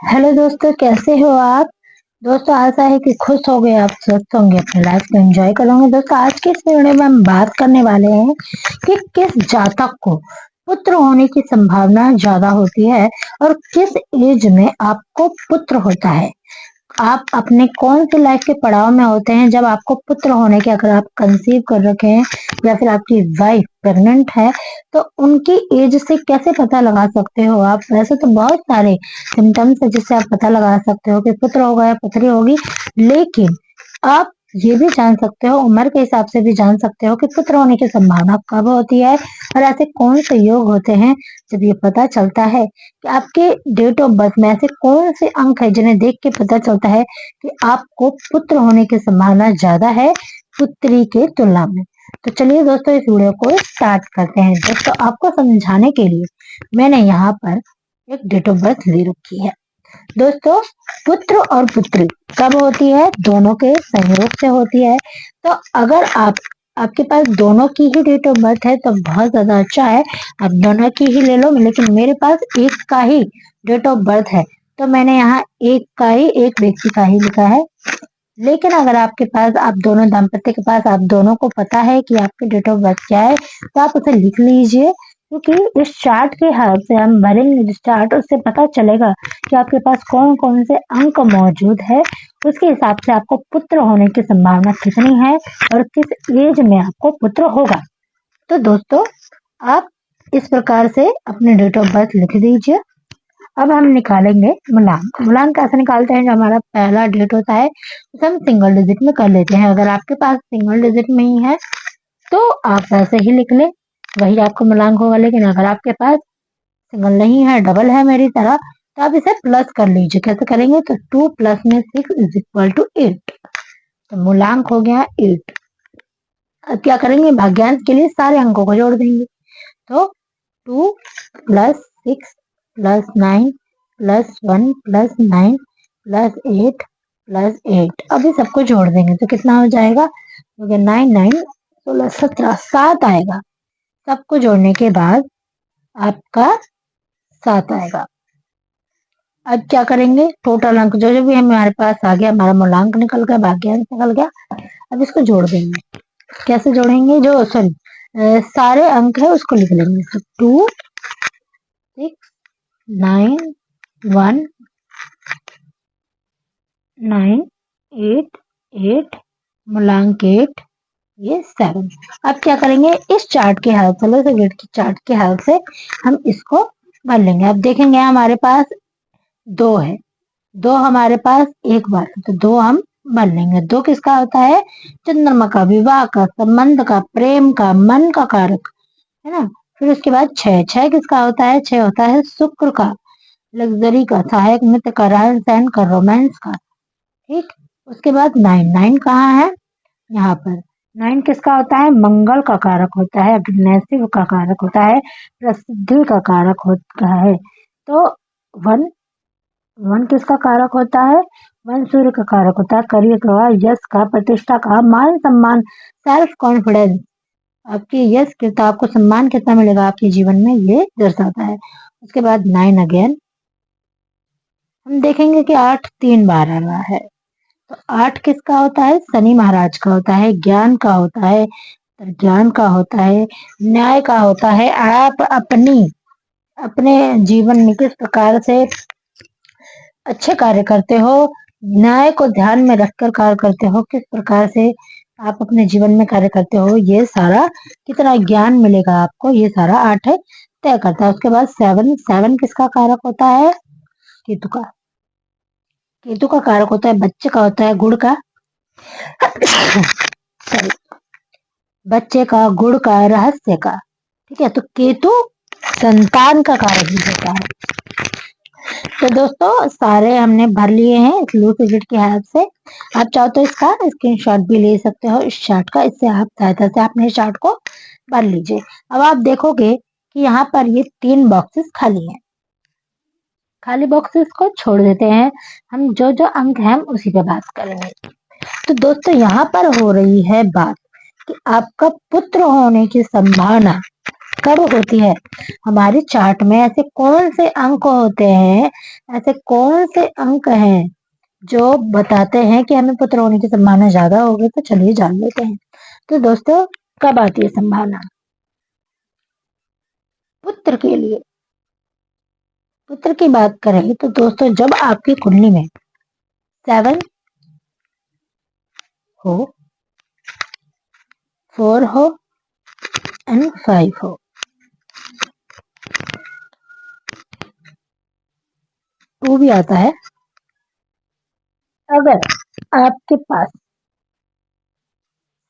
Hello दोस्तों, कैसे हो आप। दोस्तों, आशा है कि खुश हो गए, आप स्वस्थ होंगे, अपनी लाइफ को एंजॉय करोगे। दोस्तों, आज के इस वीडियो में हम बात करने वाले हैं कि किस जातक को पुत्र होने की संभावना ज्यादा होती है और किस एज में आपको पुत्र होता है। आप अपने कौन से लाइफ के पड़ाव में होते हैं जब आपको पुत्र होने के, अगर आप कंसीव कर रखे हैं या फिर आपकी वाइफ प्रेग्नेंट है, तो उनकी एज से कैसे पता लगा सकते हो आप। वैसे तो बहुत सारे सिम्टम्स है जिससे आप पता लगा सकते हो कि पुत्र होगा या पुत्री होगी, लेकिन आप ये भी जान सकते हो, उम्र के हिसाब से भी जान सकते हो कि पुत्र होने की संभावना कब होती है और ऐसे कौन से योग होते हैं जब ये पता चलता है कि आपके डेट ऑफ बर्थ में ऐसे कौन से अंक है जिन्हें देख के पता चलता है कि आपको पुत्र होने की संभावना ज्यादा है पुत्री के तुलना में। तो चलिए दोस्तों, इस वीडियो को स्टार्ट करते हैं। दोस्तों, आपको समझाने के लिए मैंने यहाँ पर एक डेट ऑफ बर्थ ले रखी है। दोस्तों, पुत्र और पुत्री कब होती है? दोनों के संयोग से होती है। तो अगर आपके पास दोनों की ही डेट ऑफ बर्थ है तो बहुत ज्यादा अच्छा है, आप दोनों की ही ले लो। लेकिन मेरे पास एक का ही डेट ऑफ बर्थ है तो मैंने यहाँ एक का ही, एक व्यक्ति का ही लिखा है। लेकिन अगर आपके पास, आप दोनों दंपति के पास, आप दोनों को पता है कि आपकी डेट ऑफ बर्थ क्या है, तो आप उसे लिख लीजिए, क्योंकि इस चार्ट के हेल्प से हम भरेंगे चार्ट, उससे पता चलेगा कि आपके पास कौन कौन से अंक मौजूद है। उसके हिसाब से आपको पुत्र होने की संभावना कितनी है और किस एज में आपको पुत्र होगा। तो दोस्तों, आप इस प्रकार से अपने डेट ऑफ बर्थ लिख दीजिए। अब हम निकालेंगे मूलांक। मूलांक कैसे निकालते हैं? जो हमारा पहला डेट होता है उसे हम सिंगल डिजिट में कर लेते हैं। अगर आपके पास सिंगल डिजिट में ही है तो आप वैसे ही लिख ले, वही आपका मूलांक होगा। लेकिन अगर आपके पास सिंगल नहीं है, डबल है मेरी तरह, तो आप इसे प्लस कर लीजिए। कैसे करेंगे? तो 2 प्लस में 6 इज इक्वल टू 8। तो मूलांक हो गया 8। अब क्या करेंगे? भाग्यांश के लिए सारे अंकों को जोड़ देंगे। तो 2 plus 6 plus 9 plus 1 plus 9 plus 8 plus 8। अभी सबको जोड़ देंगे तो कितना हो जाएगा? हो गया 9 9 16 17, 7 आएगा। सबको जोड़ने के बाद आपका 7 आएगा। अब क्या करेंगे? टोटल अंक जो जो भी हमारे पास आ गया, हमारा मूलांक निकल गया, भाग्यांश निकल गया। अब इसको जोड़ देंगे। कैसे जोड़ेंगे? जो सॉरी सारे अंक है उसको लिख लेंगे। तो 2 6 9 1 9 8 8 मूलांक 8, ये 7। अब क्या करेंगे? इस चार्ट के हेल्प से, ग्रिड की चार्ट के हेल्प से हम इसको भर लेंगे। अब देखेंगे हमारे पास 2 है, 2 हमारे पास एक बार, तो 2 हम भर लेंगे। 2 किसका होता है? चंद्रमा का, विवाह का, संबंध का, प्रेम का, मन का कारक, है ना। फिर उसके बाद 6, 6 किसका होता है? 6 होता है शुक्र का, लग्जरी का, सहायक मित्र का, रहन सहन का, रोमांस का। ठीक। उसके बाद 9, 9 कहाँ है? यहाँ पर। 9 किसका होता है? मंगल का कारक होता है, अग्नेसिव का कारक होता है, प्रसिद्धि का कारक होता है। तो 1, 1 किसका कारक होता है? 1 सूर्य का कारक होता है, करियर का, यश का, प्रतिष्ठा का, मान सम्मान, सेल्फ कॉन्फिडेंस। आपकी यश कितना, आपको सम्मान कितना मिलेगा आपके जीवन में, ये दर्शाता है। उसके बाद 9 अगेन हम देखेंगे कि 8 3 बार आ रहा है। तो 8 किसका होता है? शनि महाराज का होता है, ज्ञान का होता है, ज्ञान का होता है, न्याय का होता है। आप अपने जीवन में किस प्रकार से अच्छे कार्य करते हो, न्याय को ध्यान में रखकर कार्य करते हो, किस प्रकार से आप अपने जीवन में कार्य करते हो, ये सारा कितना ज्ञान मिलेगा आपको, ये सारा 8 है तय करता है। उसके बाद 7, 7 किसका कारक होता है? केतु का। केतु का कारक होता है, बच्चे का होता है, गुड़ का, सॉरी, बच्चे का, गुड़ का, रहस्य का। ठीक है। तो केतु संतान का कारक भी होता है। तो दोस्तों, सारे हमने भर लिए हैं इस लूप विजिट की हेल्प से। आप चाहो तो इसका स्क्रीनशॉट भी ले सकते हो इस चार्ट का। इससे आप सहायता से अपने चार्ट को भर लीजिए। अब आप देखोगे कि यहाँ पर ये 3 बॉक्सेस खाली हैं। खाली बॉक्सेस को छोड़ देते हैं, हम जो जो अंक हैं उसी पे बात करेंगे। तो दोस्तों, यहाँ पर हो रही है बात कि आपका पुत्र होने की संभावना कब होती है? हमारी चार्ट में ऐसे कौन से अंक होते हैं, ऐसे कौन से अंक हैं जो बताते हैं कि हमें पुत्र होने की संभावना ज्यादा होगी? तो चलिए जान लेते हैं। तो दोस्तों, कब आती है संभावना पुत्र के लिए? पुत्र की बात करें तो दोस्तों, जब आपकी कुंडली में 7 हो, 4 हो एंड 5 हो। 2 भी आता है। अगर आपके पास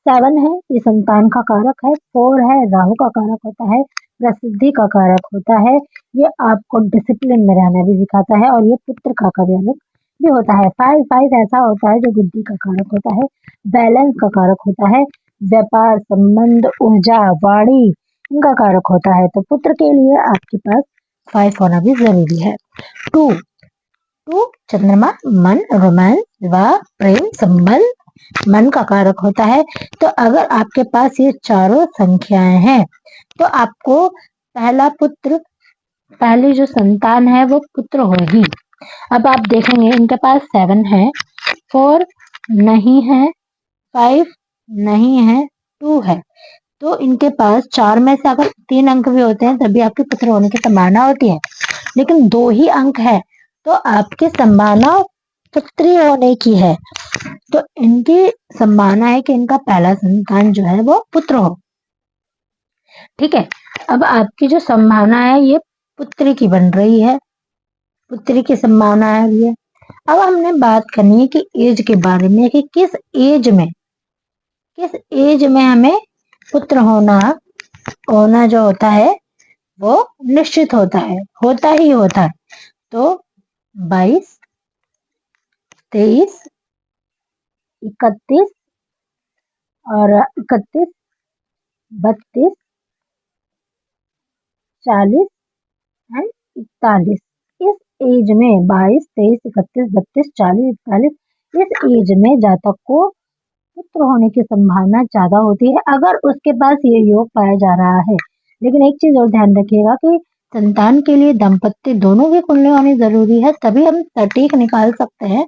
7 है, ये संतान का कारक है। 4 है, राहु का कारक होता है, प्रसिद्धि का कारक होता है। ये आपको डिसिप्लिन में रहना भी सिखाता है, और ये पुत्र का कारक भी होता है। 5 ऐसा होता है जो बुद्धि का कारक होता है, बैलेंस का कारक होता है, व्यापार, संबंध, ऊर्जा, वाणी, इनका कारक होता है। तो पुत्र के लिए आपके पास 5 होना भी जरूरी है। 2 चंद्रमा, मन, रोमांस, विवाह, प्रेम, संबंध, मन का कारक होता है। तो अगर आपके पास ये चारों संख्याएं हैं तो आपको पहला पुत्र, पहली जो संतान है वो पुत्र होगी। अब आप देखेंगे इनके पास 7 है, 4 नहीं है, 5 नहीं है, 2 है। तो इनके पास 4 में से अगर 3 अंक भी होते हैं तभी आपके पुत्र होने की संभावना होती है, लेकिन 2 ही अंक है तो आपकी संभावना पुत्री होने की है। तो इनकी संभावना है कि इनका पहला संतान जो है वो पुत्र हो। ठीक है, अब आपकी जो संभावना है ये पुत्री की बन रही है, पुत्री की संभावना है ये। अब हमने बात करनी है कि एज के बारे में, कि किस एज में हमें पुत्र होना जो होता है वो निश्चित होता ही होता है। तो 22, 23, 31 और 31, 32, 40 एंड 41। इस एज में 22, 23, 31, 32, 40, 41, इस एज में जातक को पुत्र होने की संभावना ज्यादा होती है, अगर उसके पास ये योग पाया जा रहा है। लेकिन एक चीज और ध्यान रखिएगा कि संतान के लिए दंपत्ति दोनों की कुंडली होनी जरूरी है, तभी हम सटीक निकाल सकते हैं।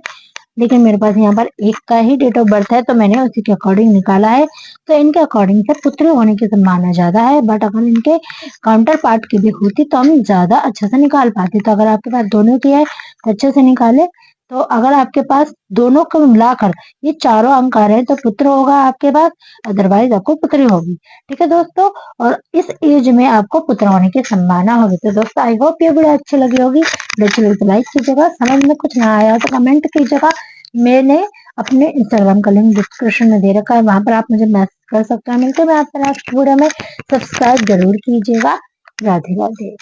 लेकिन मेरे पास यहाँ पर एक का ही डेट ऑफ बर्थ है तो मैंने उसी के अकॉर्डिंग निकाला है। तो इनके अकॉर्डिंग से पुत्र होने की संभावना ज्यादा है, बट अगर इनके काउंटर पार्ट की भी होती तो हम ज्यादा अच्छे से निकाल पाते। तो अगर आपके पास दोनों की है तो अच्छे से निकाले। तो अगर आपके पास दोनों को मिलाकर ये चारों अंक आ रहे हैं तो पुत्र होगा आपके पास, अदरवाइज आपको पुत्री होगी। ठीक है दोस्तों, और इस एज में आपको पुत्र होने की संभावना होगी। तो दोस्तों, आई होप ये वीडियो अच्छी लगी होगी। वीडियो तो लाइक कीजिएगा, समझ में कुछ ना आया तो कमेंट कीजिएगा। मैंने अपने इंस्टाग्राम का लिंक डिस्क्रिप्शन में दे रखा है, वहां पर आप मुझे मैसेज कर सकते हैं। मिलते हैं आपसे नेक्स्ट वीडियो में। सब्सक्राइब जरूर कीजिएगा। राधे राधे।